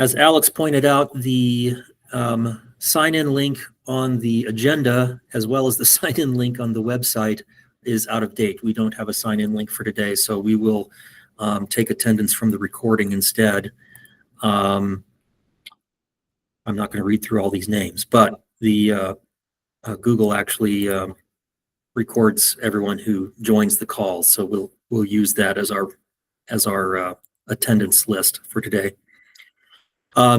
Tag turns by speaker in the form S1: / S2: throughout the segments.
S1: As Alex pointed out, the sign-in link on the agenda, as well as the sign-in link on the website, is out of date. We don't have a sign-in link for today, so we will take attendance from the recording instead. I'm not going to read through all these names, but the Google actually records everyone who joins the call, so we'll use that as our attendance list for today.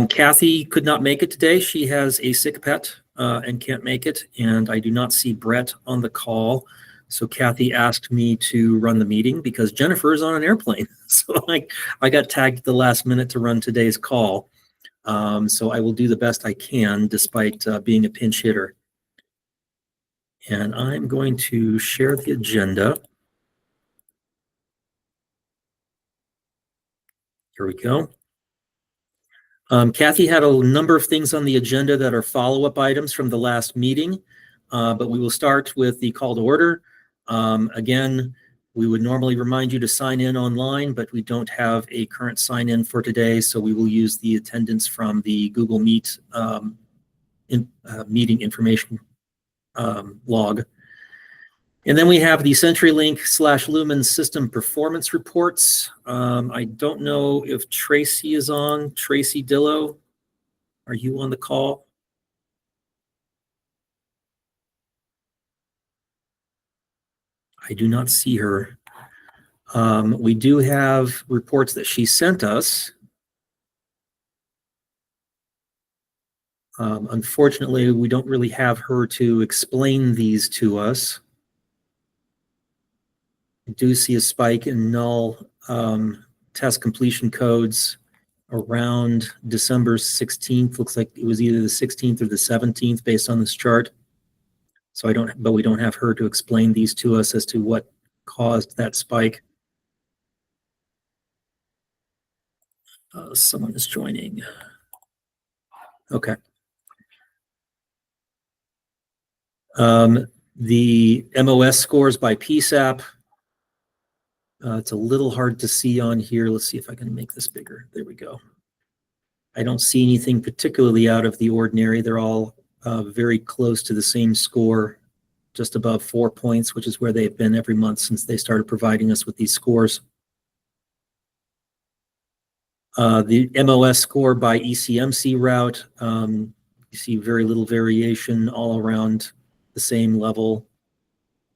S1: Kathy could not make it today. She has a sick pet and can't make it, and I do not see Brett on the call. So Kathy asked me to run the meeting because Jennifer is on an airplane. So I got tagged at the last minute to run today's call. So I will do the best I can despite being a pinch hitter. And I'm going to share the agenda. Here we go. Kathy had a number of things on the agenda that are follow-up items from the last meeting, but we will start with the call to order. Again, we would normally remind you to sign in online, but we don't have a current sign-in for today, so we will use the attendance from the Google Meet meeting information log. And then we have the CenturyLink/Lumen system performance reports. I don't know if Tracy is on. Tracy Dillow, are you on the call? I do not see her. We do have reports that she sent us. Unfortunately, we don't really have her to explain these to us. I do see a spike in null test completion codes around December 16th. Looks like it was either the 16th or the 17th based on this chart. So but we don't have her to explain these to us as to what caused that spike. Someone is joining. Okay. The MOS scores by PSAP. It's a little hard to see on here. Let's see if I can make this bigger. There we go. I don't see anything particularly out of the ordinary. They're all very close to the same score, just above 4 points, which is where they've been every month since they started providing us with these scores. The MOS score by ECMC route, you see very little variation all around the same level.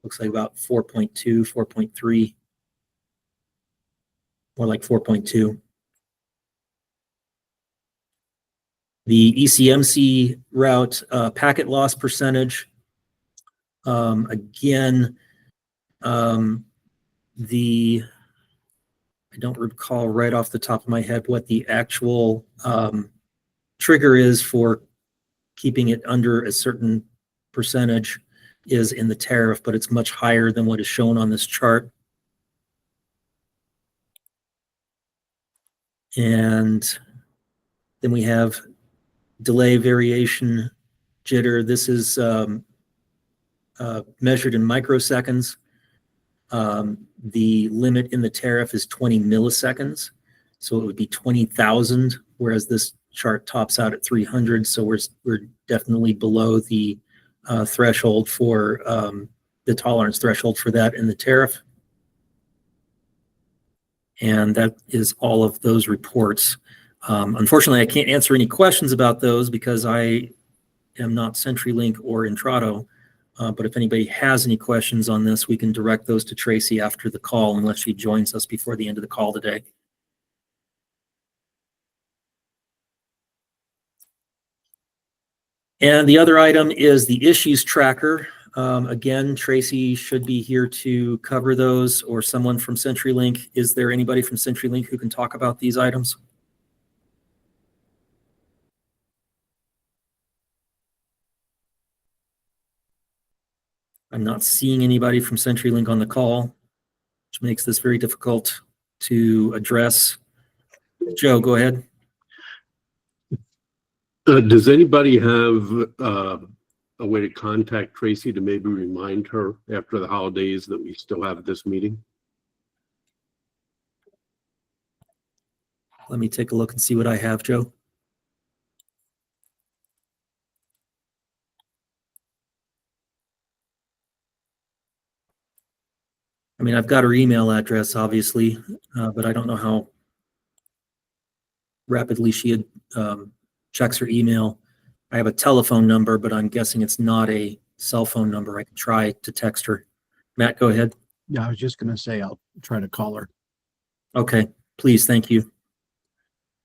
S1: Looks like about 4.2, 4.3. More like 4.2. The ECMC route packet loss percentage, again, I don't recall right off the top of my head what the actual trigger is for keeping it under a certain percentage is in the tariff, but it's much higher than what is shown on this chart. And then we have delay variation jitter. This is measured in microseconds. The limit in the tariff is 20 milliseconds. So it would be 20,000, whereas this chart tops out at 300. So we're definitely below the threshold for the tolerance threshold for that in the tariff. And that is all of those reports. Unfortunately, I can't answer any questions about those because I am not CenturyLink or Intrado. But if anybody has any questions on this, we can direct those to Tracy after the call, unless she joins us before the end of the call today. And the other item is the issues tracker. Again, Tracy should be here to cover those, or someone from CenturyLink. Is there anybody from CenturyLink who can talk about these items? I'm not seeing anybody from CenturyLink on the call, which makes this very difficult to address. Joe, go ahead.
S2: Does anybody have a way to contact Tracy to maybe remind her after the holidays that we still have this meeting?
S1: Let me take a look and see what I have, Joe. mean, I've got her email address, obviously, but I don't know how rapidly she had, checks her email. I have a telephone number, but I'm guessing it's not a cell phone number. I can try to text her. Matt, go ahead.
S3: Yeah, I was just gonna say I'll try to call her.
S1: Okay, please, thank you.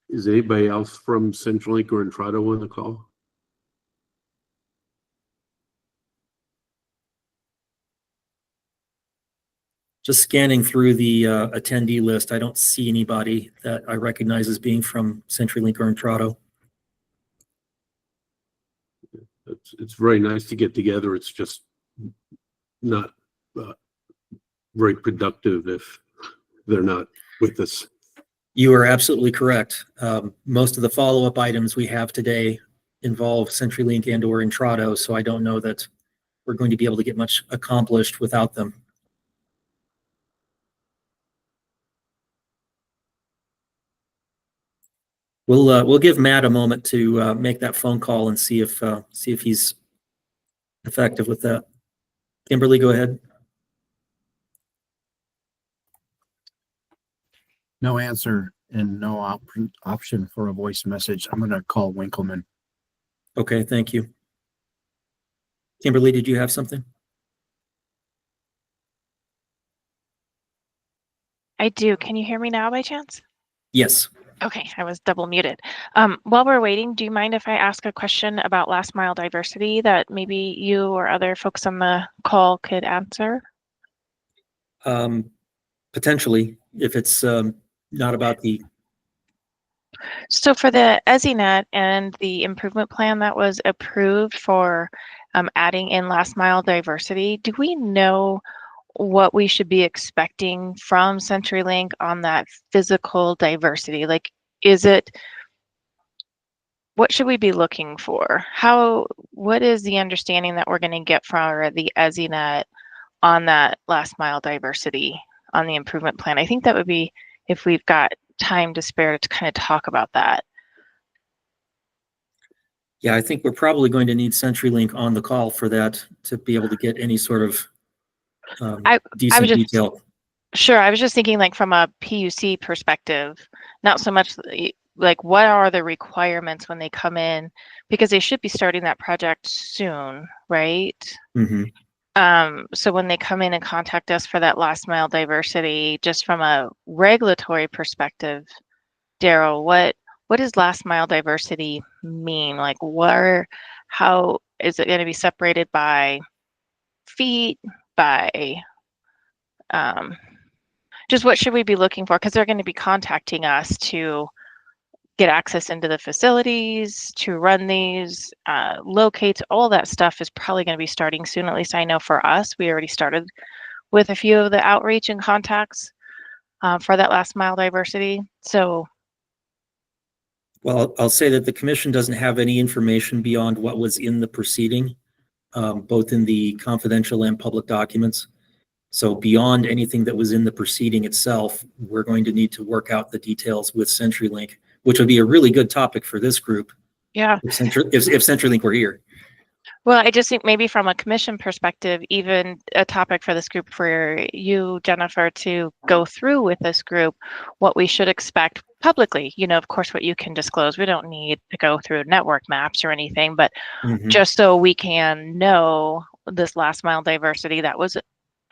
S2: Is anybody else from CenturyLink or Intrado on the call?
S1: Just scanning through the attendee list, I don't see anybody that I recognize as being from CenturyLink or Intrado.
S2: It's very nice to get together. It's just not very productive if they're not with us.
S1: You are absolutely correct. Most of the follow-up items we have today involve CenturyLink and or Intrado, so I don't know that we're going to be able to get much accomplished without them. We'll give Matt a moment to make that phone call and see if he's effective with that. Kimberly, go ahead.
S3: No answer and no option for a voice message. I'm gonna call Winkleman.
S1: Okay, thank you. Kimberly, did you have something?
S4: I do. Can you hear me now by chance?
S1: Yes.
S4: Okay, I was double muted. While we're waiting, do you mind if I ask a question about last mile diversity that maybe you or other folks on the call could answer?
S1: Potentially, if it's not about the.
S4: So for the ESInet and the improvement plan that was approved for adding in last mile diversity, do we know what we should be expecting from CenturyLink on that physical diversity? Like, what should we be looking for? What is the understanding that we're going to get from the ESInet on that last mile diversity on the improvement plan? I think that would be, if we've got time to spare, to kind of talk about that.
S1: Yeah, I think we're probably going to need CenturyLink on the call for that to be able to get any sort of decent detail.
S4: Sure, I was just thinking like from a PUC perspective, not so much like what are the requirements when they come in, because they should be starting that project soon, right?
S1: Mm-hmm.
S4: So when they come in and contact us for that last mile diversity, just from a regulatory perspective, Daryl, what does last mile diversity mean? Like how is it going to be separated by feet, by just what should we be looking for? Because they're going to be contacting us to get access into the facilities, to run these, locate, all that stuff is probably going to be starting soon. At least I know for us, we already started with a few of the outreach and contacts for that last mile diversity. So.
S1: Well, I'll say that the commission doesn't have any information beyond what was in the proceeding, both in the confidential and public documents. So beyond anything that was in the proceeding itself, we're going to need to work out the details with CenturyLink, which would be a really good topic for this group.
S4: Yeah.
S1: If CenturyLink were here.
S4: Well, I just think maybe from a commission perspective, even a topic for this group for you, Jennifer, to go through with this group, what we should expect publicly. You know, of course, what you can disclose. We don't need to go through network maps or anything, but just so we can know this last mile diversity that was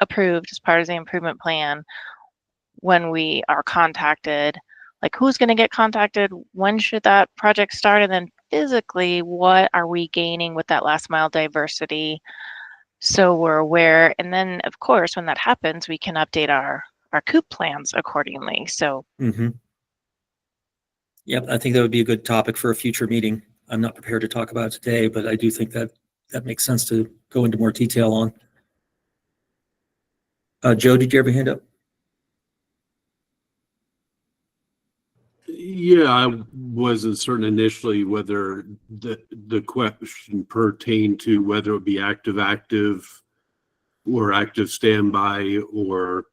S4: approved as part of the improvement plan, when we are contacted, like who's going to get contacted, when should that project start, and then physically what are we gaining with that last mile diversity, so we're aware. And then of course when that happens, we can update our COOP plans accordingly. So
S1: Yep, I think that would be a good topic for a future meeting. I'm not prepared to talk about it today, but I do think that makes sense to go into more detail on. Joe, did you ever hand up?
S2: Yeah, I wasn't certain initially whether the question pertained to whether it would be active or active standby, or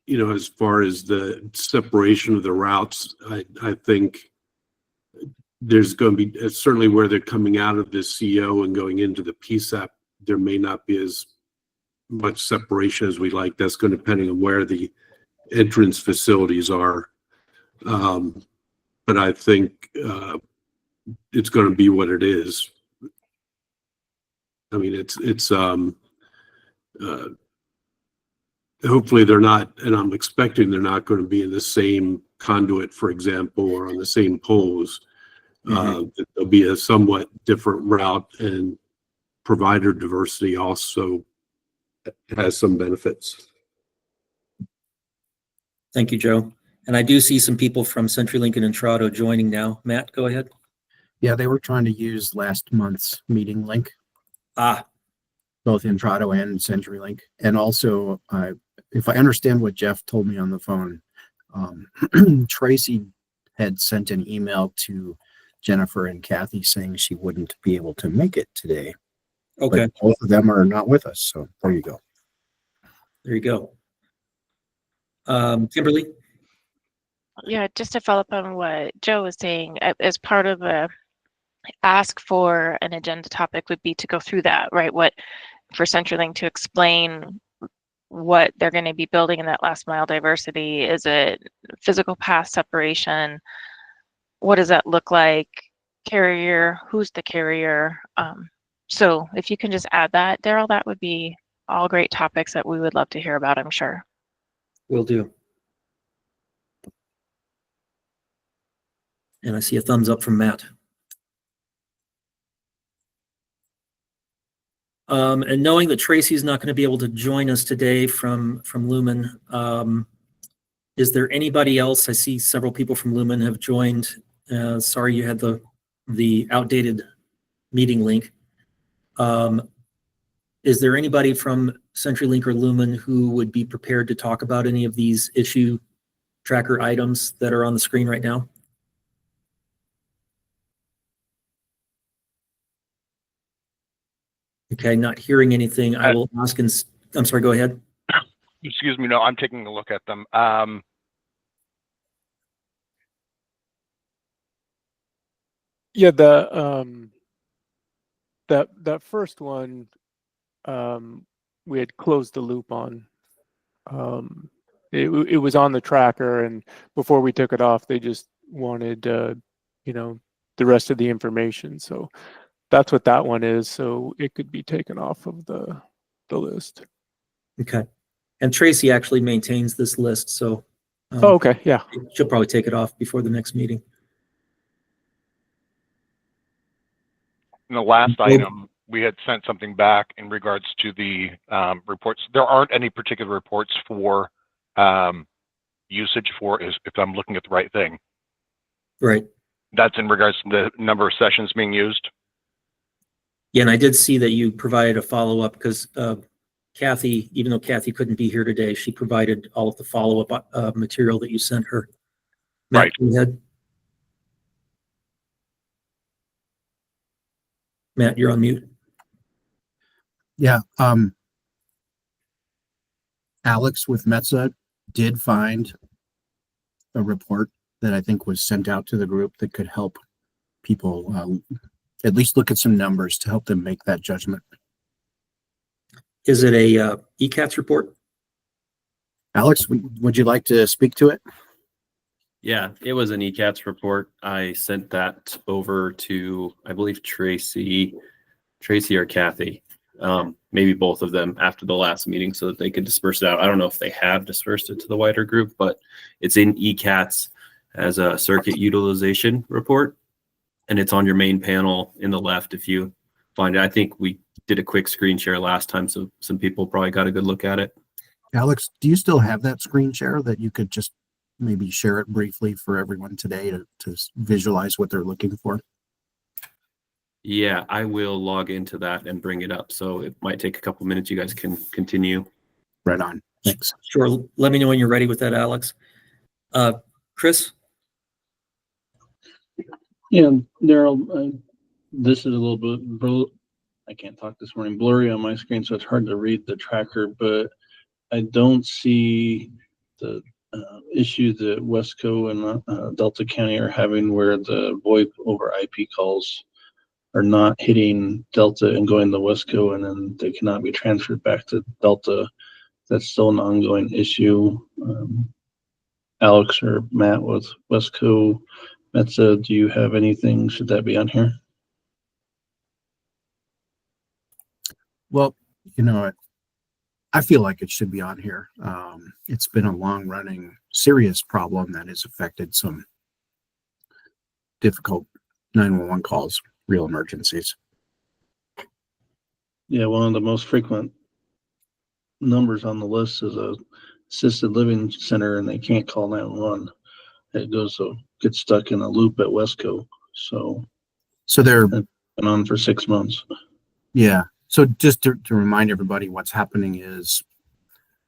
S2: as far as the separation of the routes. I think there's going to be certainly where they're coming out of this CO and going into the PSAP, there may not be as much separation as we like. That's going to depending on where the entrance facilities are. But I think it's going to be what it is. I mean, hopefully they're not, and I'm expecting they're not going to be in the same conduit, for example, or on the same poles. There'll be a somewhat different route, and provider diversity also has some benefits.
S1: Thank you, Joe. And I do see some people from CenturyLink and Intrado joining now. Matt, go ahead.
S3: Yeah, they were trying to use last month's meeting link,
S1: Ah,
S3: both Intrado and CenturyLink. And also, if I understand what Jeff told me on the phone, Tracy had sent an email to Jennifer and Kathy saying she wouldn't be able to make it today.
S1: okay.
S3: But both of them are not with us, so there you go.
S1: There you go. Kimberly?
S4: Yeah, just to follow up on what Joe was saying, as part of a ask for an agenda topic would be to go through that, right? What for CenturyLink to explain what they're going to be building in that last mile diversity. Is it physical path separation? What does that look like? Carrier, who's the carrier? So if you can just add that, Daryl, that would be all great topics that we would love to hear about, I'm sure.
S1: Will do. And I see a thumbs up from Matt. And knowing that Tracy's not going to be able to join us today from Lumen, is there anybody else? I see several people from Lumen have joined. Sorry you had the outdated meeting link. Is there anybody from CenturyLink or Lumen who would be prepared to talk about any of these issue tracker items that are on the screen right now? Okay, not hearing anything. I will ask, and I'm sorry, go ahead.
S5: Excuse me, no, I'm taking a look at them.
S6: Yeah, that first one, we had closed the loop on. It was on the tracker, and before we took it off, they just wanted the rest of the information. So that's what that one is. So it could be taken off of the list.
S1: Okay. And Tracy actually maintains this list, so
S6: Oh, okay, yeah.
S1: she'll probably take it off before the next meeting.
S5: In the last item, we had sent something back in regards to the reports. There aren't any particular reports for usage for, if I'm looking at the right thing.
S1: Right.
S5: That's in regards to the number of sessions being used.
S1: Yeah, and I did see that you provided a follow-up because Kathy, even though Kathy couldn't be here today, she provided all of the follow-up material that you sent her. Matt,
S5: Right.
S1: go ahead. Matt, you're on mute.
S3: Yeah. Alex with Metza did find a report that I think was sent out to the group that could help people at least look at some numbers to help them make that judgment.
S1: Is it a ECATS report?
S3: Alex, would you like to speak to it?
S7: Yeah, it was an ECATS report. I sent that over to, I believe, Tracy or Kathy, maybe both of them after the last meeting so that they could disperse it out. I don't know if they have dispersed it to the wider group, but it's in ECATS as a circuit utilization report, and it's on your main panel in the left if you find it. I think we did a quick screen share last time, so some people probably got a good look at it.
S3: Alex, do you still have that screen share that you could just maybe share it briefly for everyone today to visualize what they're looking for?
S7: Yeah, I will log into that and bring it up. So it might take a couple minutes. You guys can continue.
S3: Right on. Thanks.
S1: Sure. Let me know when you're ready with that, Alex. Chris?
S8: Yeah, Daryl, this is a little bit, I can't talk this morning, blurry on my screen, so it's hard to read the tracker, but I don't see the issue that Wesco and Delta County are having where the VoIP over IP calls are not hitting Delta and going to Wesco, and then they cannot be transferred back to Delta. That's still an ongoing issue. Alex or Matt with Wesco, Metza, do you have anything? Should that be on here?
S3: Well, I feel like it should be on here. It's been a long-running, serious problem that has affected some difficult 911 calls, real emergencies.
S8: Yeah, one of the most frequent numbers on the list is a assisted living center, and they can't call 911. It gets stuck in a loop at Wesco. So
S3: they're
S8: been on for 6 months.
S3: Yeah. So just to remind everybody, what's happening is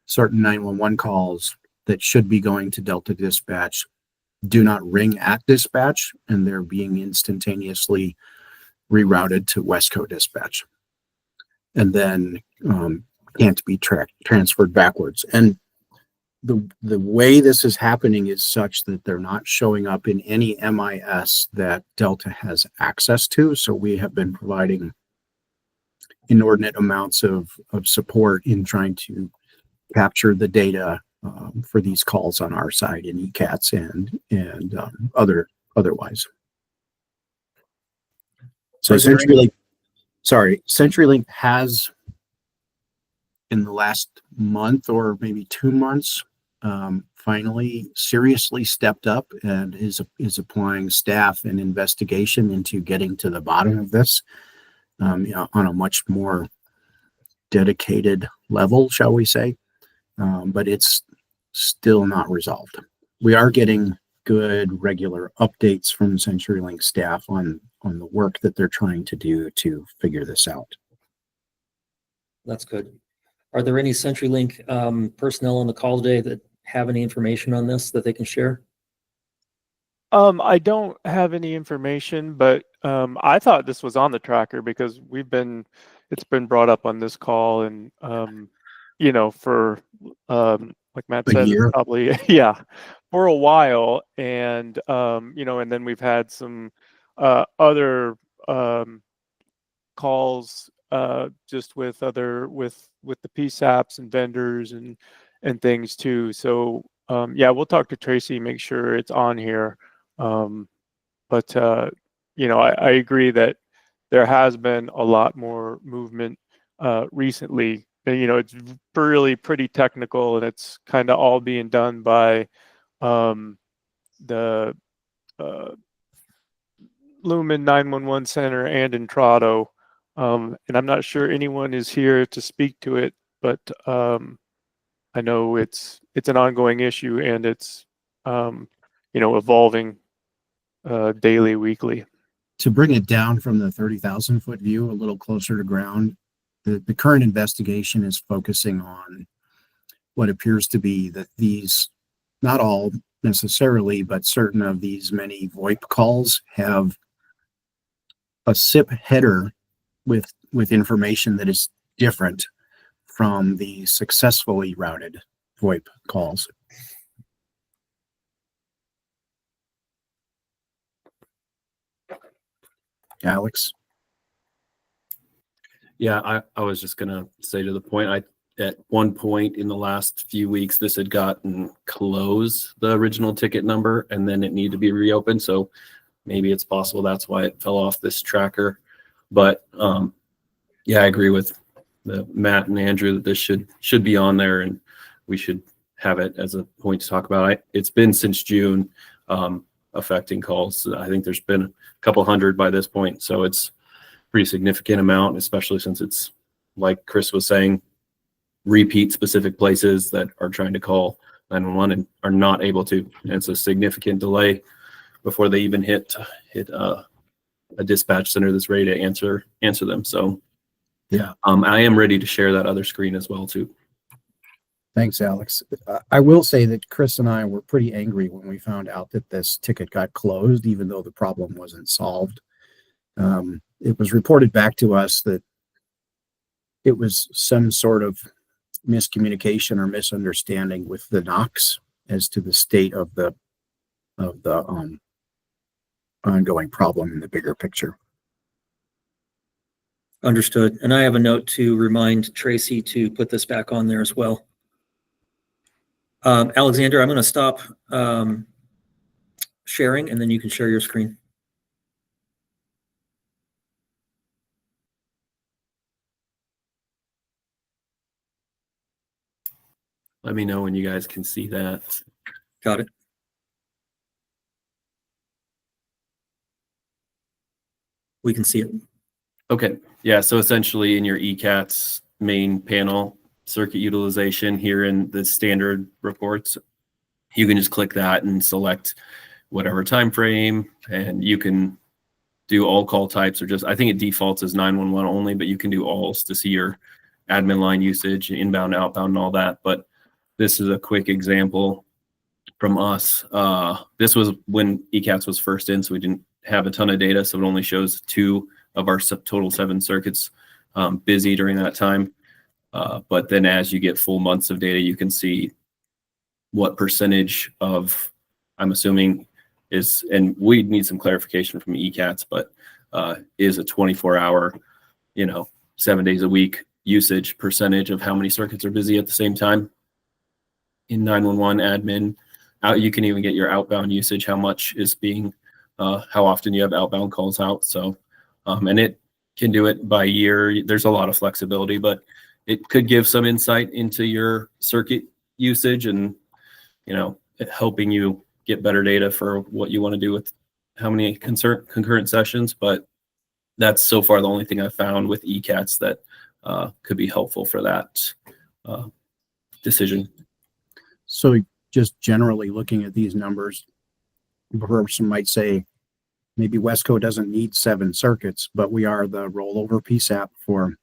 S3: certain 911 calls that should be going to Delta Dispatch do not ring at dispatch, and they're being instantaneously rerouted to Wesco Dispatch, and then can't be transferred backwards. And the way this is happening is such that they're not showing up in any MIS that Delta has access to. So we have been providing inordinate amounts of support in trying to capture the data for these calls on our side in ECATS and otherwise. So CenturyLink has, in the last month or maybe 2 months, finally seriously stepped up and is applying staff and investigation into getting to the bottom of this on a much more dedicated level, shall we say. But it's still not resolved. We are getting good regular updates from CenturyLink staff on the work that they're trying to do to figure this out.
S1: That's good. Are there any CenturyLink personnel on the call today that have any information on this that they can share?
S6: I don't have any information, but I thought this was on the tracker because it's been brought up on this call, and for like Matt said, probably for a while, and and then we've had some other calls just with the PSAPs and vendors and things too. So we'll talk to Tracy, make sure it's on here. But I agree that there has been a lot more movement recently. And, it's really pretty technical, and it's kind of all being done by the Lumen 911 Center and Entrado. And I'm not sure anyone is here to speak to it, but I know it's an ongoing issue, and it's evolving daily, weekly.
S3: To bring it down from the 30,000 foot view a little closer to ground, the current investigation is focusing on what appears to be that these, not all necessarily, but certain of these many VoIP calls have a SIP header with information that is different from the successfully routed VoIP calls. Alex?
S7: Yeah, I was just going to say to the point, at one point in the last few weeks, this had gotten closed, the original ticket number, and then it needed to be reopened. So maybe it's possible that's why it fell off this tracker. But I agree with Matt and Andrew that this should be on there, and we should have it as a point to talk about. It's been since June affecting calls. I think there's been a couple hundred by this point, so it's pretty significant amount, especially since it's, like Chris was saying, repeat specific places that are trying to call 911 and are not able to. And it's a significant delay before they even hit a dispatch center that's ready to answer them. So I am ready to share that other screen as well too.
S3: Thanks, Alex. I will say that Chris and I were pretty angry when we found out that this ticket got closed, even though the problem wasn't solved. It was reported back to us that it was some sort of miscommunication or misunderstanding with the NOCs as to the state of the ongoing problem in the bigger picture.
S1: Understood. And I have a note to remind Tracy to put this back on there as well. Alexander, I'm going to stop sharing, and then you can share your screen.
S7: Let me know when you guys can see that.
S1: Got it. We can see it.
S7: Okay, yeah, so essentially in your ECATS main panel, circuit utilization here in the standard reports, you can just click that and select whatever time frame, and you can do all call types, or just, I think it defaults as 911 only, but you can do alls to see your admin line usage, inbound, outbound, and all that. But this is a quick example from us. This was when ECATS was first in, so we didn't have a ton of data, so it only shows 2 of our total 7 circuits busy during that time. But then as you get full months of data, you can see what percentage of, I'm assuming is, and we need some clarification from ECATS, but is a 24-hour, 7 days a week usage percentage of how many circuits are busy at the same time in 911 admin. You can even get your outbound usage, how much is being, how often you have outbound calls out. So, and it can do it by year. There's a lot of flexibility, but it could give some insight into your circuit usage and, helping you get better data for what you want to do with how many concurrent sessions. But that's so far the only thing I've found with ECATS that could be helpful for that decision.
S3: So just generally looking at these numbers, a person might say maybe Wesco doesn't need 7 circuits, but we are the rollover PSAP for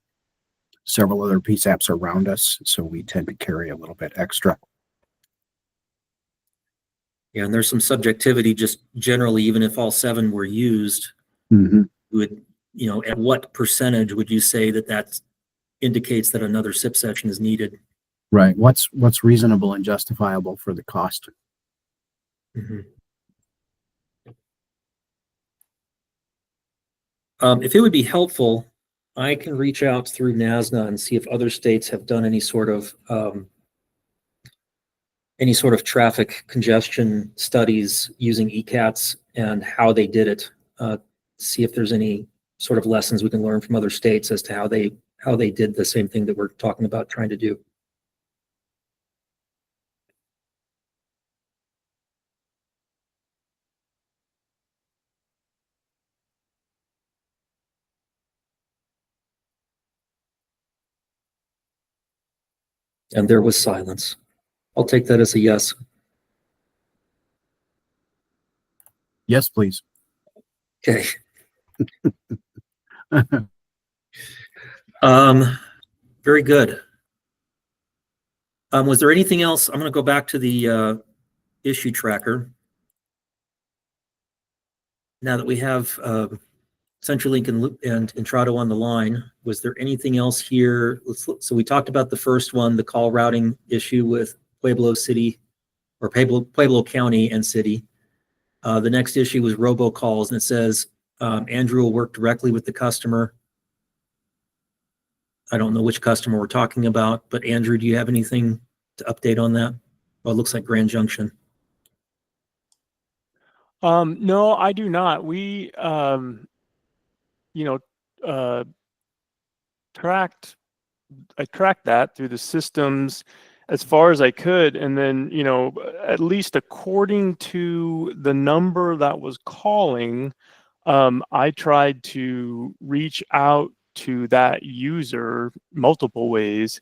S3: several other PSAPs around us, so we tend to carry a little bit extra.
S1: Yeah, and there's some subjectivity just generally, even if all 7 were used, would, at what percentage would you say that indicates that another SIP session is needed?
S3: Right. What's reasonable and justifiable for the cost?
S1: If it would be helpful, I can reach out through NASNA and see if other states have done any sort of traffic congestion studies using ECATS and how they did it. See if there's any sort of lessons we can learn from other states as to how they did the same thing that we're talking about trying to do. And there was silence. I'll take that as a yes.
S3: Yes, please.
S1: Okay. Very good. Was there anything else? I'm going to go back to the issue tracker. Now that we have CenturyLink and Intrado on the line, was there anything else here? So we talked about the first one, the call routing issue with Pueblo City or Pueblo County and City. The next issue was robocalls, and it says Andrew will work directly with the customer. I don't know which customer we're talking about, but Andrew, do you have anything to update on that? Well, it looks like Grand Junction.
S6: No, I do not. We, I tracked that through the systems as far as I could. And then, at least according to the number that was calling, I tried to reach out to that user multiple ways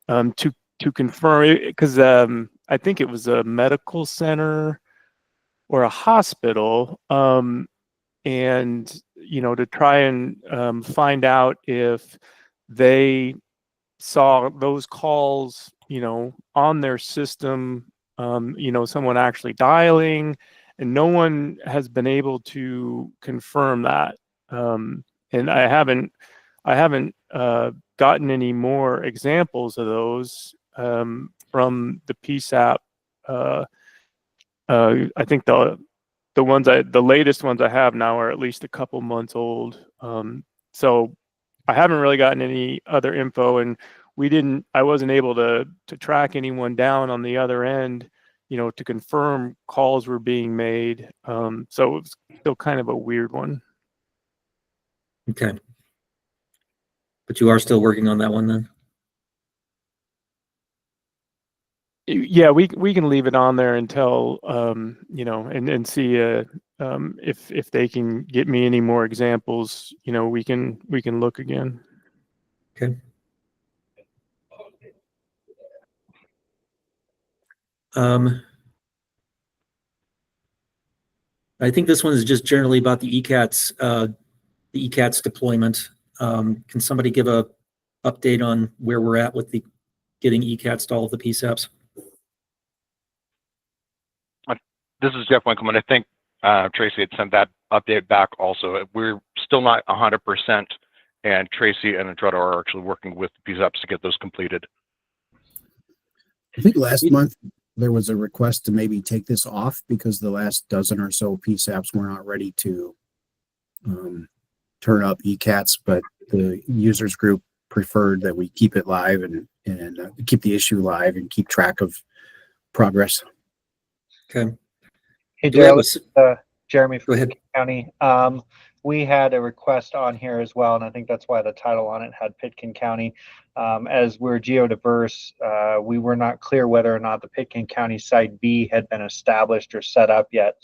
S6: to confirm it, because I think it was a medical center or a hospital, and to try and find out if they saw those calls on their system, someone actually dialing, and no one has been able to confirm that. And I haven't gotten any more examples of those from the PSAP. I think the latest ones I have now are at least a couple months old. So I haven't really gotten any other info, and I wasn't able to track anyone down on the other end, to confirm calls were being made. So it was still kind of a weird one.
S1: Okay. But you are still working on that one then?
S6: Yeah, we can leave it on there until and see if they can get me any more examples. We can look again.
S1: Okay. I think this one is just generally about the ECATS deployment. Can somebody give a update on where we're at with the getting ECATS to all of the PSAPs?
S5: This is Jeff Winkleman. I think Tracy had sent that update back also. We're still not 100%, and Tracy and Entrado are actually working with PSAPs to get those completed.
S3: I think last month there was a request to maybe take this off because the last dozen or so PSAPs were not ready to turn up ECATS, but the users group preferred that we keep it live and keep the issue live and keep track of progress.
S1: Okay.
S9: Hey,
S1: Do we have
S9: Jeremy
S1: Go
S9: from
S1: ahead.
S9: Pitkin County. We had a request on here as well, and I think that's why the title on it had Pitkin County. As we're geodiverse, we were not clear whether or not the Pitkin County Site B had been established or set up yet.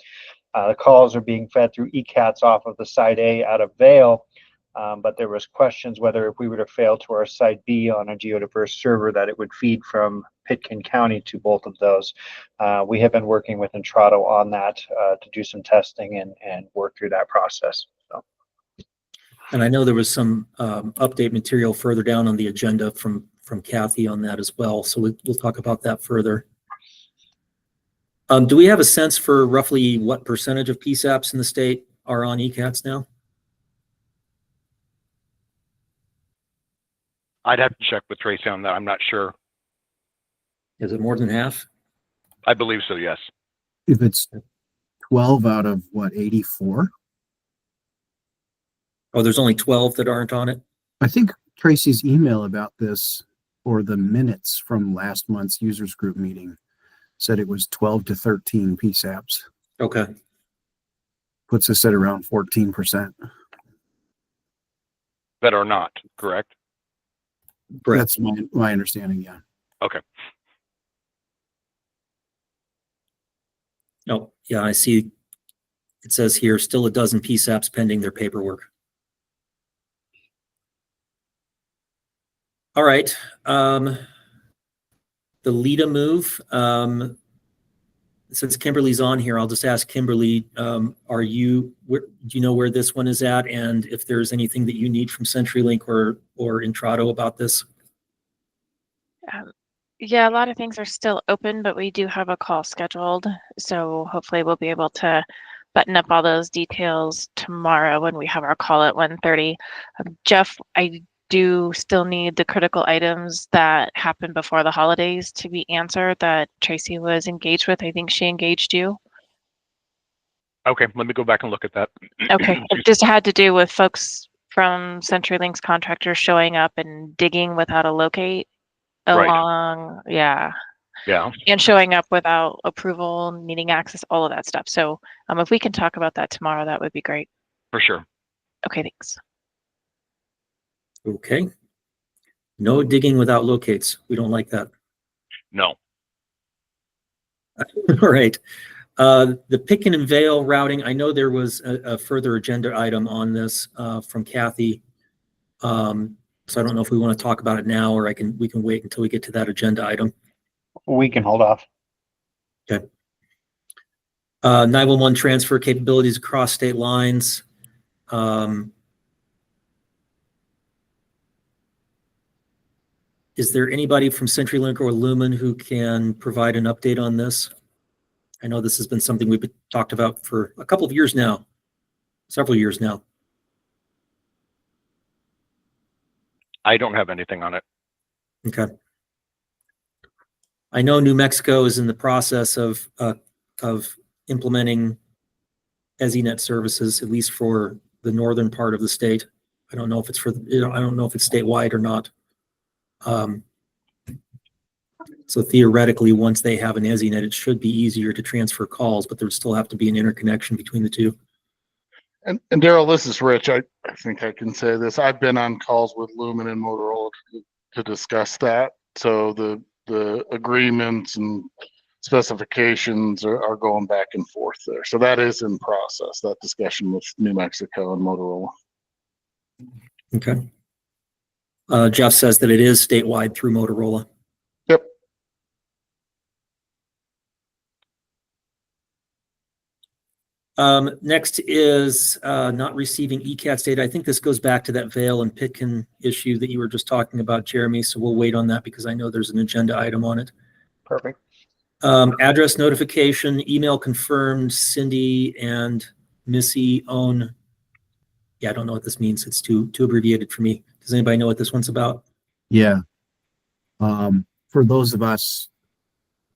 S9: The calls are being fed through ECATS off of the Site A out of Vail, but there was questions whether if we were to fail to our Site B on a geodiverse server that it would feed from Pitkin County to both of those. We have been working with Entrado on that to do some testing and work through that process. So.
S1: And I know there was some update material further down on the agenda from Kathy on that as well. So we'll talk about that further. Do we have a sense for roughly what percentage of PSAPs in the state are on ECATS now?
S5: I'd have to check with Tracy on that. I'm not sure.
S1: Is it more than half?
S5: I believe so, yes.
S3: If it's 12 out of 84?
S1: Oh, there's only 12 that aren't on it?
S3: I think Tracy's email about this, or the minutes from last month's users group meeting, said it was 12 to 13 PSAPs.
S1: Okay.
S3: Puts us at around 14%.
S5: That are not, correct?
S1: Correct.
S3: That's my understanding, yeah.
S5: Okay.
S1: Oh, yeah, I see. It says here, still a dozen PSAPs pending their paperwork. All right. The LIDA move. Since Kimberly's on here, I'll just ask Kimberly, do you know where this one is at? And if there's anything that you need from CenturyLink or Entrado about this?
S4: Yeah, a lot of things are still open, but we do have a call scheduled. So hopefully we'll be able to button up all those details tomorrow when we have our call at 1:30. Jeff, I do still need the critical items that happened before the holidays to be answered that Tracy was engaged with. I think she engaged you.
S5: Okay, let me go back and look at that.
S4: Okay, it just had to do with folks from CenturyLink's contractors showing up and digging without a locate along, yeah, and showing up without approval, needing access, all of that stuff. So if we can talk about that tomorrow, that would be great.
S5: For sure.
S4: Okay, thanks.
S1: Okay. No digging without locates. We don't like that.
S5: No.
S1: All right. The Pitkin and Vale routing, I know there was a further agenda item on this from Kathy. So I don't know if we want to talk about it now or we can wait until we get to that agenda item.
S9: We can hold off.
S1: Okay. 911 transfer capabilities across state lines. Is there anybody from CenturyLink or Lumen who can provide an update on this? I know this has been something we've talked about for a couple of years now, several years now.
S5: I don't have anything on it.
S1: Okay. I know New Mexico is in the process of implementing ESInet services, at least for the northern part of the state. I don't know if it's for, I don't know if it's statewide or not. So theoretically, once they have an ESInet, it should be easier to transfer calls, but there would still have to be an interconnection between the two.
S10: And Daryl, this is Rich. I think I can say this. I've been on calls with Lumen and Motorola to discuss that. So the agreements and specifications are going back and forth there. So that is in process, that discussion with New Mexico and Motorola.
S1: Okay. Jeff says that it is statewide through Motorola.
S10: Yep.
S1: Next is not receiving ECATS data. I think this goes back to that Vail and Pitkin issue that you were just talking about, Jeremy. So we'll wait on that because I know there's an agenda item on it.
S9: Perfect.
S1: Address notification, email confirmed, Cindy and Missy own. Yeah, I don't know what this means. It's too abbreviated for me. Does anybody know what this one's about?
S3: Yeah. For those of us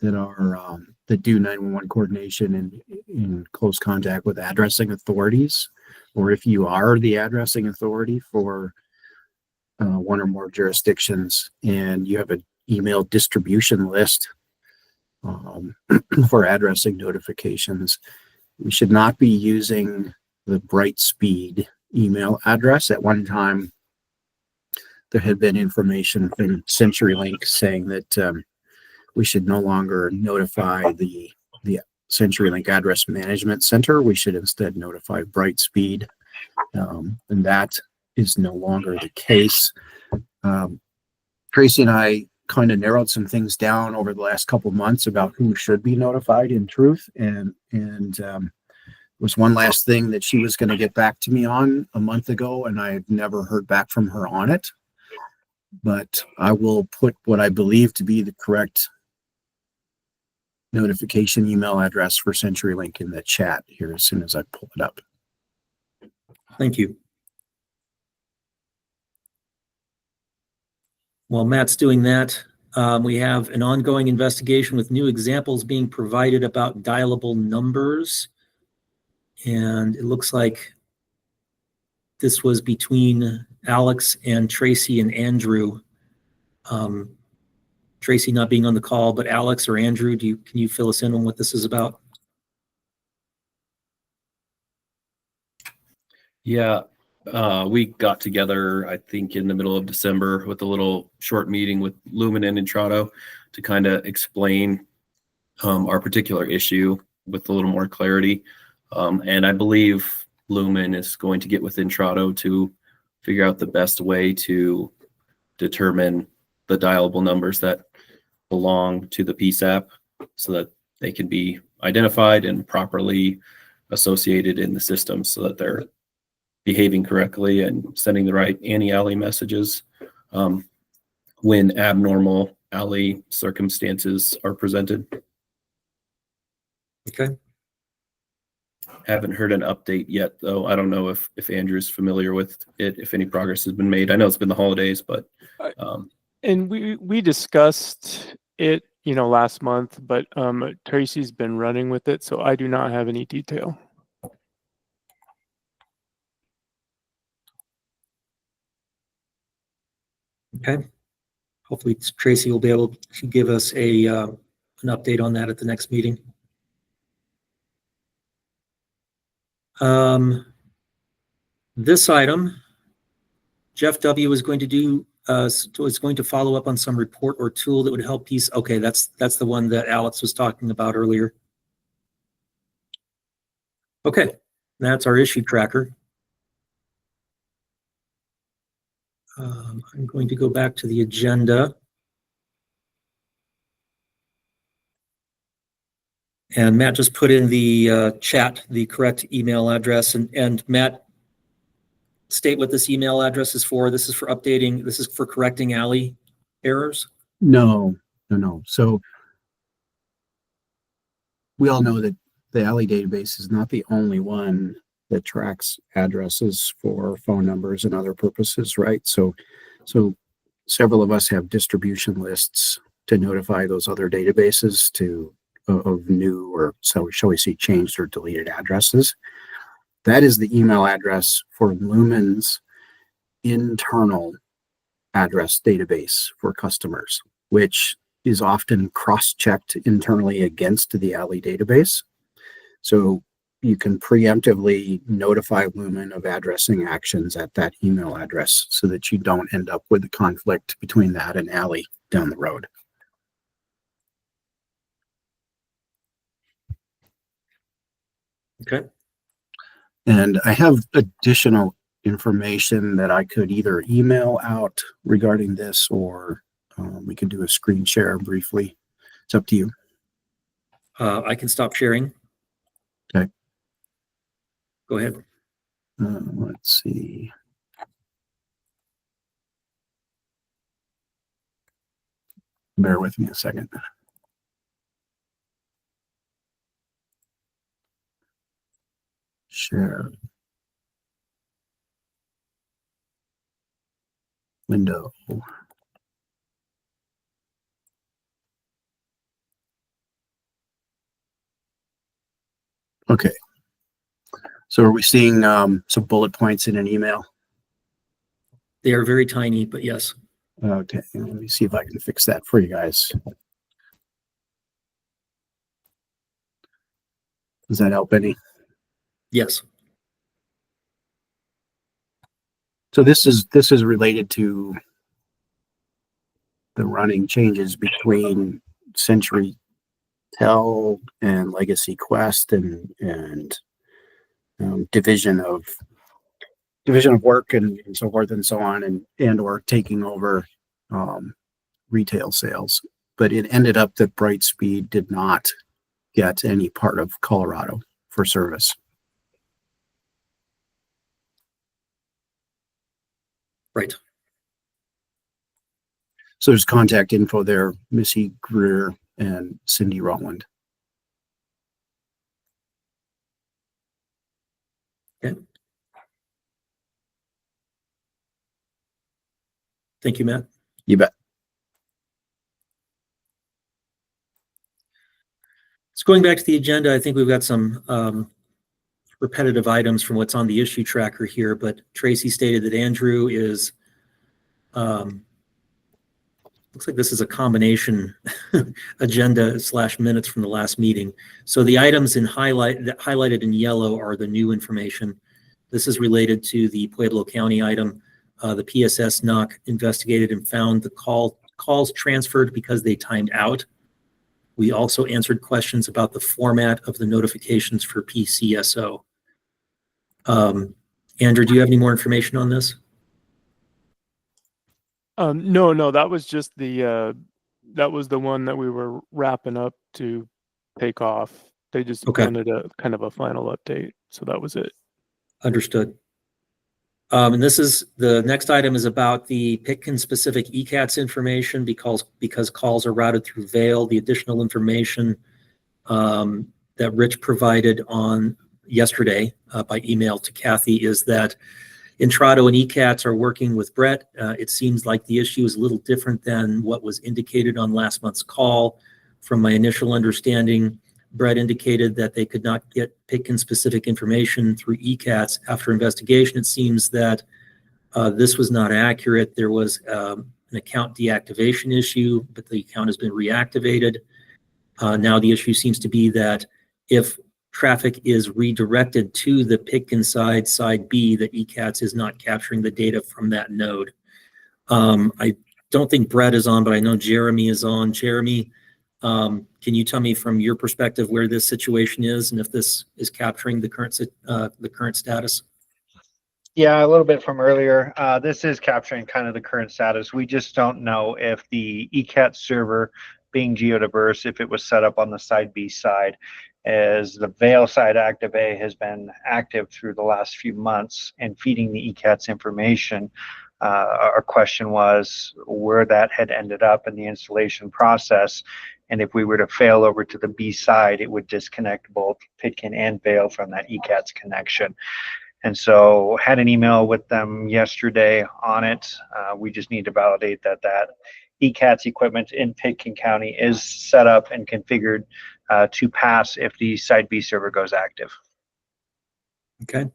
S3: that are that do 911 coordination and in close contact with addressing authorities, or if you are the addressing authority for one or more jurisdictions and you have an email distribution list for addressing notifications, we should not be using the Brightspeed email address. At one time, there had been information from CenturyLink saying that we should no longer notify the CenturyLink Address Management Center. We should instead notify Brightspeed, and that is no longer the case. Tracy and I kind of narrowed some things down over the last couple of months about who should be notified in truth, and was one last thing that she was going to get back to me on a month ago, and I've never heard back from her on it. But I will put what I believe to be the correct notification email address for CenturyLink in the chat here as soon as I pull it up.
S1: Thank you. While Matt's doing that, we have an ongoing investigation with new examples being provided about dialable numbers. And it looks like this was between Alex and Tracy and Andrew. Tracy not being on the call, but Alex or Andrew, can you fill us in on what this is about?
S7: Yeah, we got together, I think, in the middle of December with a little short meeting with Lumen and Intrado to kind of explain our particular issue with a little more clarity. And I believe Lumen is going to get with Intrado to figure out the best way to determine the dialable numbers that belong to the PSAP so that they can be identified and properly associated in the system so that they're behaving correctly and sending the right anti-alley messages when abnormal alley circumstances are presented.
S1: Okay.
S7: Haven't heard an update yet, though. I don't know if Andrew's familiar with it, if any progress has been made. I know it's been the holidays, but
S6: and we discussed it, last month, but Tracy's been running with it, so I do not have any detail.
S1: Okay. Hopefully Tracy will be able to give us an update on that at the next meeting. This item, Jeff W. is going to do is going to follow up on some report or tool that would help piece. Okay, that's the one that Alex was talking about earlier. Okay, that's our issue tracker. I'm going to go back to the agenda. And Matt just put in the chat the correct email address. And Matt, state what this email address is for. This is for updating. This is for correcting alley errors.
S3: No. So we all know that the alley database is not the only one that tracks addresses for phone numbers and other purposes, right? So several of us have distribution lists to notify those other databases of new, or so shall we say, changed or deleted addresses. That is the email address for Lumen's internal address database for customers, which is often cross-checked internally against the alley database. So you can preemptively notify Lumen of addressing actions at that email address so that you don't end up with a conflict between that and alley down the road.
S1: Okay.
S3: And I have additional information that I could either email out regarding this, or we could do a screen share briefly. It's up to you.
S1: I can stop sharing.
S3: Okay.
S1: Go ahead.
S3: Let's see. Bear with me a second. Share window. Okay. So are we seeing some bullet points in an email?
S1: They are very tiny, but yes.
S3: Okay, let me see if I can fix that for you guys. Does that help any?
S1: Yes.
S3: So this is related to the running changes between Century Tel and Legacy Quest and division of work and so forth and so on, and or taking over retail sales. But it ended up that Brightspeed did not get any part of Colorado for service.
S1: Right.
S3: So there's contact info there, Missy Greer and Cindy Rowland.
S1: Okay. Thank you, Matt.
S3: You bet.
S1: So going back to the agenda, I think we've got some repetitive items from what's on the issue tracker here, but Tracy stated that Andrew is, looks like this is a combination agenda / minutes from the last meeting. So the items highlighted in yellow are the new information. This is related to the Pueblo County item. The PSS NOC investigated and found the calls transferred because they timed out. We also answered questions about the format of the notifications for PCSO. Andrew, do you have any more information on this?
S6: No, that was just that was the one that we were wrapping up to take off. They just wanted a kind of a final update, so that was it.
S1: Understood. And this is the next item is about the Pitkin specific ECATS information because calls are routed through Vail. The additional information that Rich provided on yesterday by email to Kathy is that Intrado and ECATS are working with Brett. It seems like the issue is a little different than what was indicated on last month's call. From my initial understanding, Brett indicated that they could not get Pitkin specific information through ECATS. After investigation, it seems that this was not accurate. There was an account deactivation issue, but the account has been reactivated. Now the issue seems to be that if traffic is redirected to the Pitkin side B, that ECATS is not capturing the data from that node. I don't think Brett is on, but I know Jeremy is on. Jeremy, can you tell me from your perspective where this situation is and if this is capturing the current status?
S9: Yeah, a little bit from earlier. This is capturing kind of the current status. We just don't know if the ECAT server being geodiverse, if it was set up on the side B side, as the Vail side active A has been active through the last few months and feeding the ECATS information. Our question was where that had ended up in the installation process. And if we were to fail over to the B side, it would disconnect both Pitkin and Vail from that ECATS connection. And so had an email with them yesterday on it. We just need to validate that ECATS equipment in Pitkin County is set up and configured to pass if the side B server goes active.
S1: Okay.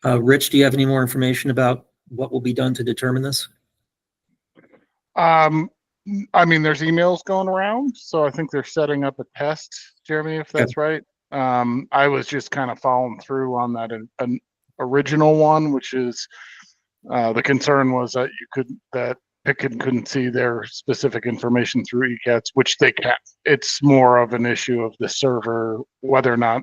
S1: Rich, do you have any more information about what will be done to determine this?
S10: I mean, there's emails going around, so I think they're setting up a test, Jeremy, if that's right. I was just kind of following through on that an original one, which is the concern was that that Picken couldn't see their specific information through ECATS, which they can. It's more of an issue of the server, whether or not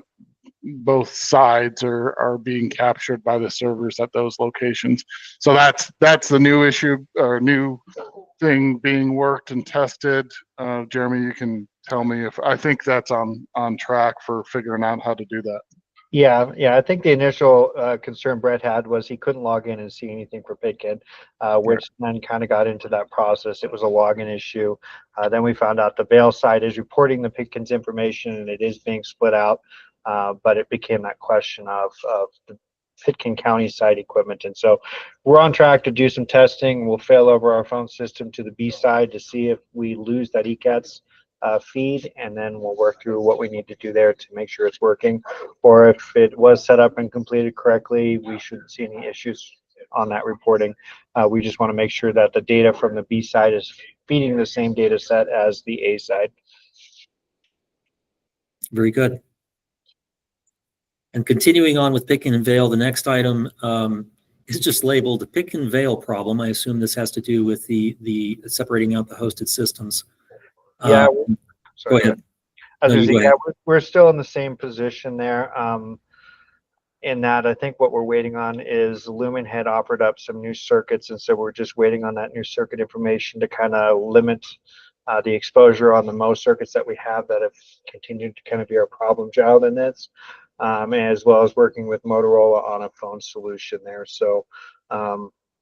S10: both sides are being captured by the servers at those locations. So that's the new issue or new thing being worked and tested. Jeremy, you can tell me if I think that's on track for figuring out how to do that.
S9: Yeah, I think the initial concern Brett had was he couldn't log in and see anything for Pitkin, which then kind of got into that process. It was a login issue. Then we found out the Vail side is reporting the Pitkin's information and it is being split out, but it became that question of the Pitkin County site equipment. And so we're on track to do some testing. We'll fail over our phone system to the B side to see if we lose that ECATS feed, and then we'll work through what we need to do there to make sure it's working. Or if it was set up and completed correctly, we shouldn't see any issues on that reporting. We just want to make sure that the data from the B side is feeding the same data set as the A side.
S1: Very good. And continuing on with Pitkin and Vail, the next item is just labeled the Pitkin Vail problem. I assume this has to do with the separating out the hosted systems.
S9: Yeah.
S1: Go ahead.
S9: We're still in the same position there. In that, I think what we're waiting on is Lumen had offered up some new circuits, and so we're just waiting on that new circuit information to kind of limit the exposure on the most circuits that we have that have continued to kind of be our problem child in this, as well as working with Motorola on a phone solution there. So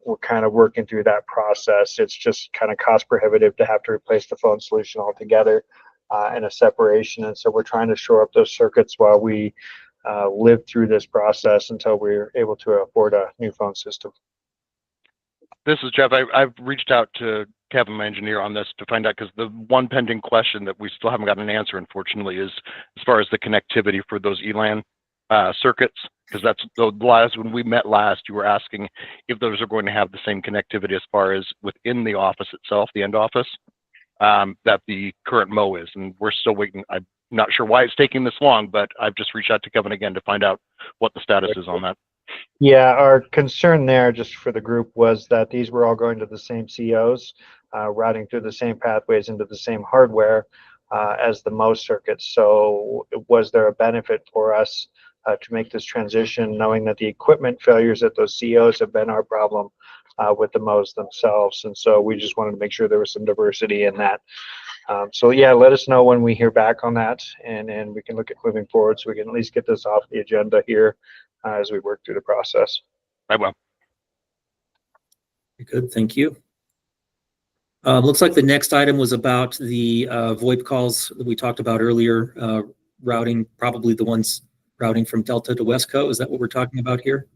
S9: we're kind of working through that process. It's just kind of cost prohibitive to have to replace the phone solution altogether in a separation. And so we're trying to shore up those circuits while we live through this process until we're able to afford a new phone system.
S5: This is Jeff. I've reached out to Kevin, my engineer, on this to find out, because the one pending question that we still haven't gotten an answer, unfortunately, is as far as the connectivity for those ELAN circuits. Because that's the last, when we met last, you were asking if those are going to have the same connectivity as far as within the office itself, the end office, that the current Mo is. And we're still waiting. I'm not sure why it's taking this long, but I've just reached out to Kevin again to find out what the status is on that.
S9: Yeah, our concern there, just for the group, was that these were all going to the same COs, routing through the same pathways into the same hardware as the Mo circuits. So was there a benefit for us to make this transition, knowing that the equipment failures at those COs have been our problem with the Mo's themselves? And so we just wanted to make sure there was some diversity in that. So yeah, let us know when we hear back on that, and we can look at moving forward so we can at least get this off the agenda here as we work through the process.
S5: I will.
S1: Good, thank you. Looks like the next item was about the VoIP calls that we talked about earlier, routing, probably the ones routing from Delta to Westco. Is that what we're talking about here?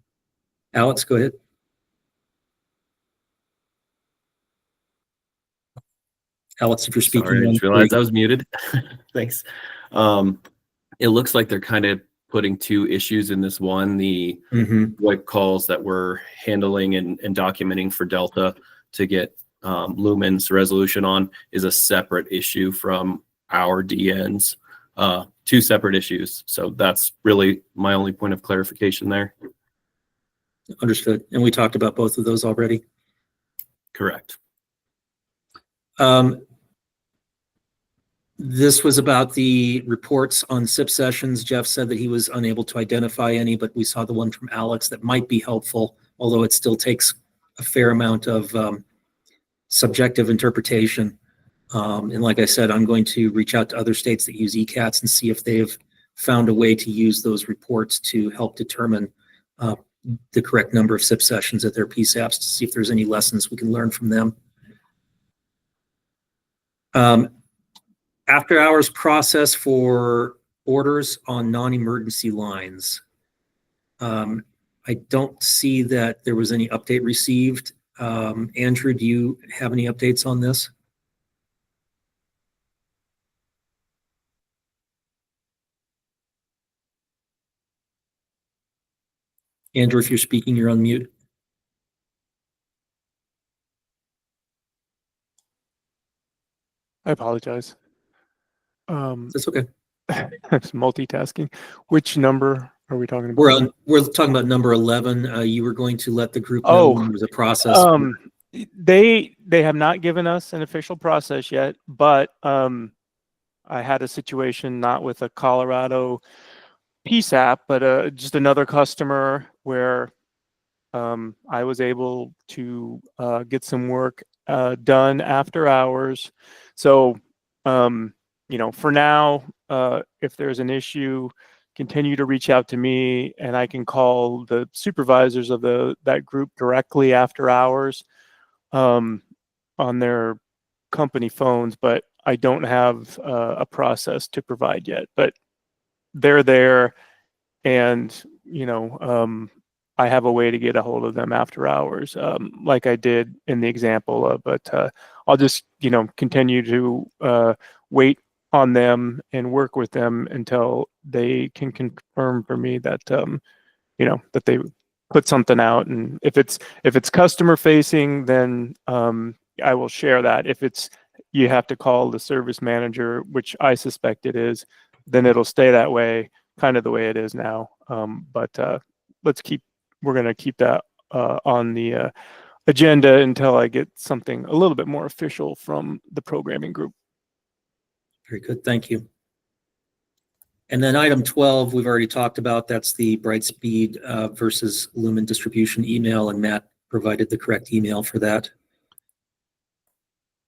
S1: Alex, go ahead. Alex, if you're speaking.
S7: Sorry, I just realized I was muted. Thanks. It looks like they're kind of putting two issues in this one. The VoIP calls that we're handling and documenting for Delta to get Lumen's resolution on is a separate issue from our DNs. Two separate issues. So that's really my only point of clarification there.
S1: Understood. And we talked about both of those already.
S7: Correct.
S1: This was about the reports on SIP sessions. Jeff said that he was unable to identify any, but we saw the one from Alex that might be helpful, although it still takes a fair amount of subjective interpretation. And like I said, I'm going to reach out to other states that use ECATS and see if they've found a way to use those reports to help determine the correct number of SIP sessions at their PSAPs, to see if there's any lessons we can learn from them. After hours process for orders on non-emergency lines. I don't see that there was any update received. Andrew, do you have any updates on this? Andrew, if you're speaking, you're on mute.
S6: I apologize.
S1: That's okay.
S6: It's multitasking. Which number are we talking about?
S1: We're talking about number 11. You were going to let the group know
S6: Oh,
S1: when there was a process.
S6: they have not given us an official process yet, but I had a situation not with a Colorado PSAP, but just another customer where I was able to get some work done after hours. So, for now, if there's an issue, continue to reach out to me, and I can call the supervisors of that group directly after hours on their company phones. But I don't have a process to provide yet. But they're there, and I have a way to get a hold of them after hours, like I did in the example. But I'll just continue to wait on them and work with them until they can confirm for me that that they put something out. And if it's customer facing, then I will share that. If it's you have to call the service manager, which I suspect it is, then it'll stay that way, kind of the way it is now. But we're going to keep that on the agenda until I get something a little bit more official from the programming group.
S1: Very good. Thank you. And then item 12, we've already talked about. That's the Brightspeed versus Lumen distribution email, and Matt provided the correct email for that.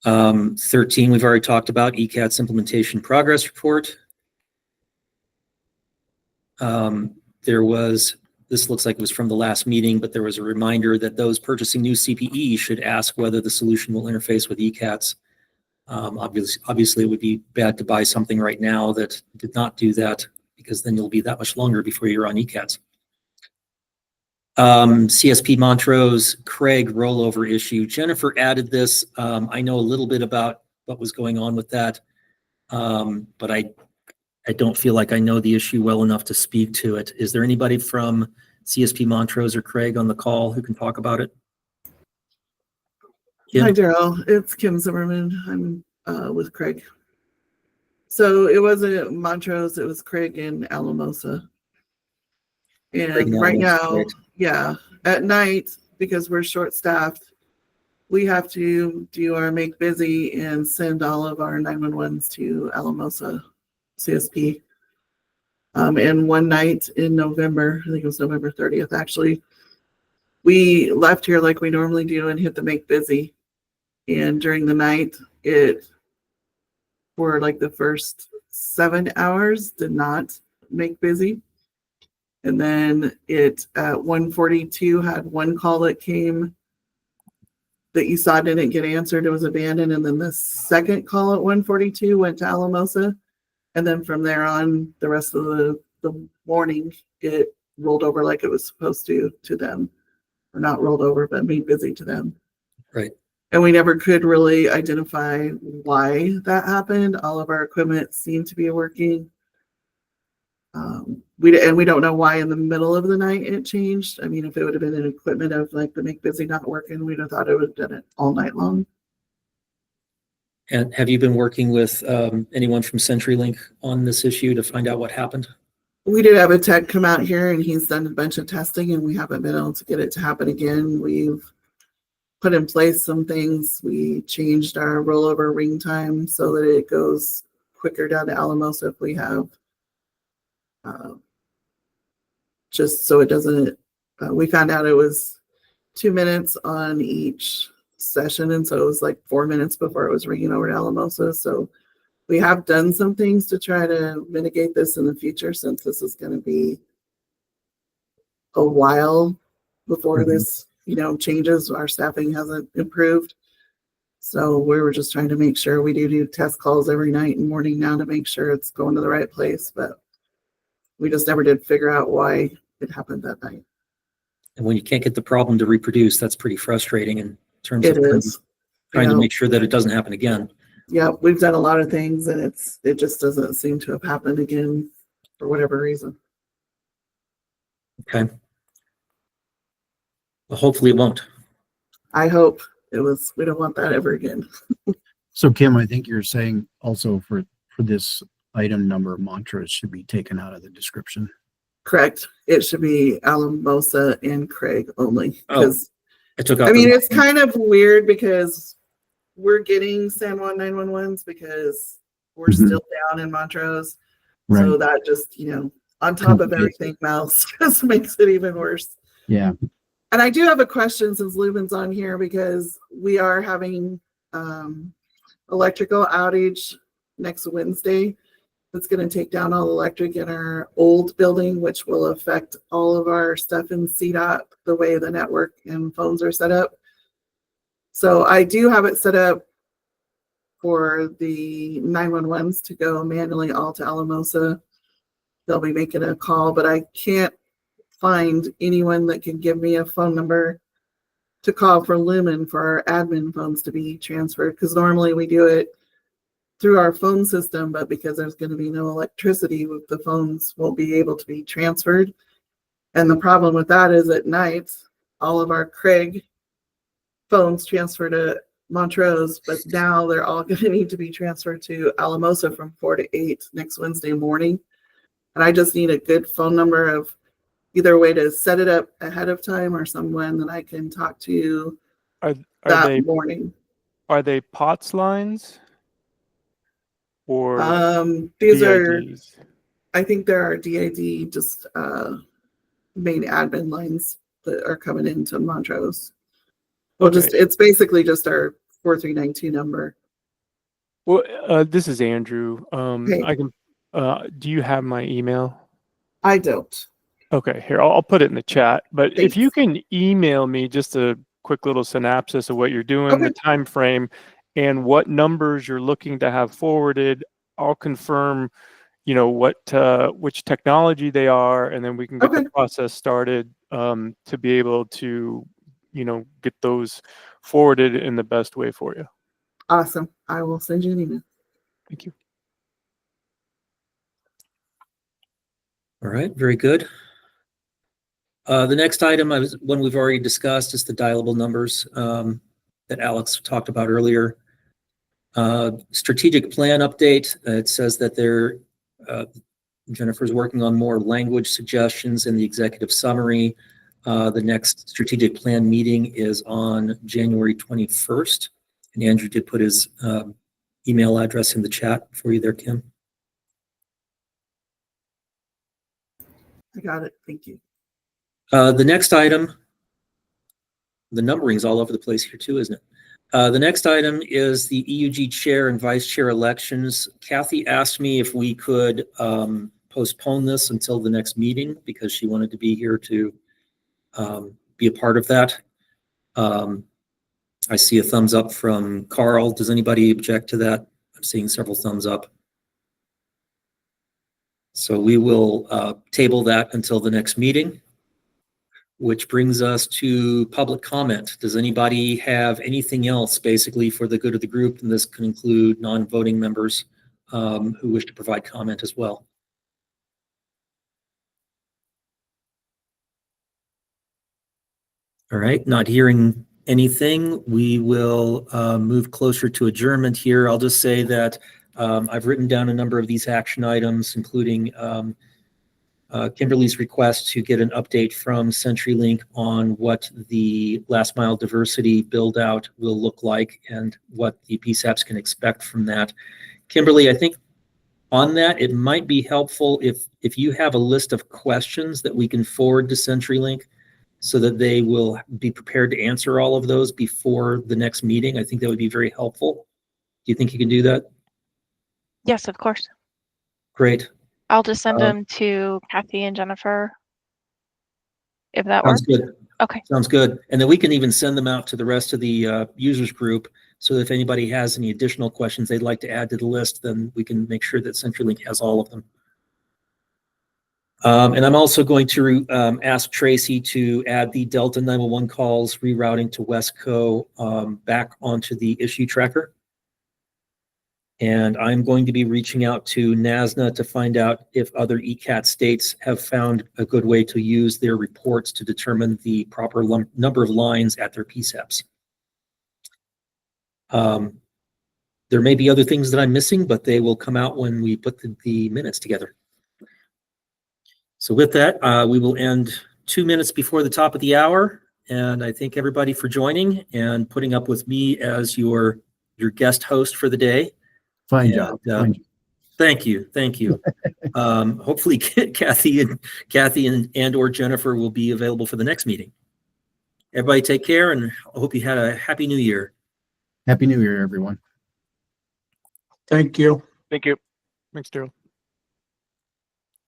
S1: 13, we've already talked about ECAT's implementation progress report. This looks like it was from the last meeting, but there was a reminder that those purchasing new CPE should ask whether the solution will interface with ECATs. Obviously, it would be bad to buy something right now that did not do that, because then you'll be that much longer before you're on ECATs. CSP Montrose, Craig rollover issue. Jennifer added this. I know a little bit about what was going on with that, but I don't feel like I know the issue well enough to speak to it. Is there anybody from CSP Montrose or Craig on the call who can talk about it? Kim?
S11: Hi, Daryl. It's Kim Zimmerman. I'm with Craig. So it wasn't Montrose, it was Craig in Alamosa. And right now, yeah, at night, because we're short-staffed, we have to do our make busy and send all of our 911s to Alamosa CSP. And one night in November, I think it was November 30th, actually, we left here like we normally do and hit the make busy. And during the night, for like the first 7 hours, did not make busy. And then it at 1:42 had one call that came that you saw didn't get answered. It was abandoned. And then the second call at 1:42 went to Alamosa. And then from there on, the rest of the morning, it rolled over like it was supposed to them. Or not rolled over, but made busy to them.
S1: Right.
S11: And we never could really identify why that happened. All of our equipment seemed to be working. We don't know why in the middle of the night it changed. I mean, if it would have been an equipment of like the make busy not working, we'd have thought it would have done it all night long.
S1: And have you been working with anyone from CenturyLink on this issue to find out what happened?
S11: We did have a tech come out here and he's done a bunch of testing and we haven't been able to get it to happen again. We've put in place some things. We changed our rollover ring time so that it goes quicker down to Alamosa if we have, just so it doesn't, we found out it was 2 minutes on each session. And so it was like 4 minutes before it was ringing over to Alamosa. So we have done some things to try to mitigate this in the future, since this is going to be a while before this, changes. Our staffing hasn't improved. So we were just trying to make sure we do test calls every night and morning now to make sure it's going to the right place. But we just never did figure out why it happened that night.
S1: And when you can't get the problem to reproduce, that's pretty frustrating in terms
S11: It
S1: of
S11: is.
S1: trying to make sure that it doesn't happen again.
S11: Yeah, we've done a lot of things and it just doesn't seem to have happened again for whatever reason.
S1: Okay. Well, hopefully it won't.
S11: I hope we don't want that ever again.
S3: So Kim, I think you're saying also for this item number, mantras should be taken out of the description.
S11: Correct. It should be Alamosa and Craig only.
S1: Oh,
S11: Because
S1: I took out
S11: I mean,
S1: the-
S11: it's kind of weird because we're getting San Juan 911s because we're
S3: Mhm.
S11: still down in Montrose.
S3: Right.
S11: So that just, on top of
S3: Complicates
S11: everything else, just makes it even worse.
S3: Yeah.
S11: And I do have a question since Lubin's on here because we are having electrical outage next Wednesday. It's going to take down all the electric in our old building, which will affect all of our stuff in CDOT, the way the network and phones are set up. So I do have it set up for the 911s to go manually all to Alamosa. They'll be making a call, but I can't find anyone that can give me a phone number to call for Lumen for our admin phones to be transferred, because normally we do it through our phone system, but because there's going to be no electricity, the phones won't be able to be transferred. And the problem with that is at night, all of our Craig phones transfer to Montrose, but now they're all going to need to be transferred to Alamosa from 4 to 8 next Wednesday morning. And I just need a good phone number of either a way to set it up ahead of time or someone that I can talk to
S6: Are
S11: that morning.
S6: Are they POTS lines or
S11: These are,
S6: DIDs?
S11: I think there are DID, just main admin lines that are coming into Montrose. Well,
S6: Okay.
S11: it's basically just our 4392 number.
S6: Well, this is Andrew.
S11: Hey.
S6: I can. Do you have my email?
S11: I don't.
S6: Okay, here I'll put it in the chat. But if
S11: Thanks.
S6: you can email me just a quick little synopsis of what you're doing,
S11: Okay.
S6: the time frame, and what numbers you're looking to have forwarded, I'll confirm, which technology they are, and then we can get
S11: Okay.
S6: the process started to be able to, get those forwarded in the best way for you.
S11: Awesome. I will send you an email.
S6: Thank you.
S1: All right, very good. The next item, one we've already discussed, is the dialable numbers that Alex talked about earlier. Strategic plan update. It says that Jennifer's working on more language suggestions in the executive summary. The next strategic plan meeting is on January 21st. And Andrew did put his email address in the chat for you there, Kim.
S11: I got it. Thank you.
S1: The next item, the numbering's all over the place here too, isn't it? The next item is the EUG chair and vice chair elections. Kathy asked me if we could postpone this until the next meeting because she wanted to be here to be a part of that. I see a thumbs up from Carl. Does anybody object to that? I'm seeing several thumbs up. So we will table that until the next meeting, which brings us to public comment. Does anybody have anything else basically for the good of the group? And this can include non-voting members who wish to provide comment as well. All right, not hearing anything, we will move closer to adjournment here. I'll just say that I've written down a number of these action items, including Kimberly's request to get an update from CenturyLink on what the last mile diversity build out will look like and what the PSAPs can expect from that. Kimberly, I think on that, it might be helpful if you have a list of questions that we can forward to CenturyLink so that they will be prepared to answer all of those before the next meeting. I think that would be very helpful. Do you think you can do that?
S4: Yes, of course.
S1: Great.
S4: I'll just send them to Kathy and Jennifer, if that works.
S1: Sounds good.
S4: Okay.
S1: Sounds good. And then we can even send them out to the rest of the users group. So that if anybody has any additional questions they'd like to add to the list, then we can make sure that CenturyLink has all of them. And I'm also going to ask Tracy to add the Delta 911 calls rerouting to Wesco back onto the issue tracker. And I'm going to be reaching out to NASNA to find out if other ECAT states have found a good way to use their reports to determine the proper number of lines at their PSAPs. There may be other things that I'm missing, but they will come out when we put the minutes together. So with that, we will end 2 minutes before the top of the hour. And I thank everybody for joining and putting up with me as your guest host for the day.
S3: Fine
S1: And,
S3: job. Fine job.
S1: Thank you. Thank you. Hopefully Kathy and or Jennifer will be available for the next meeting. Everybody take care, and I hope you had a happy new year.
S3: Happy New Year, everyone.
S10: Thank you.
S5: Thank you.
S6: Thanks, Daryl.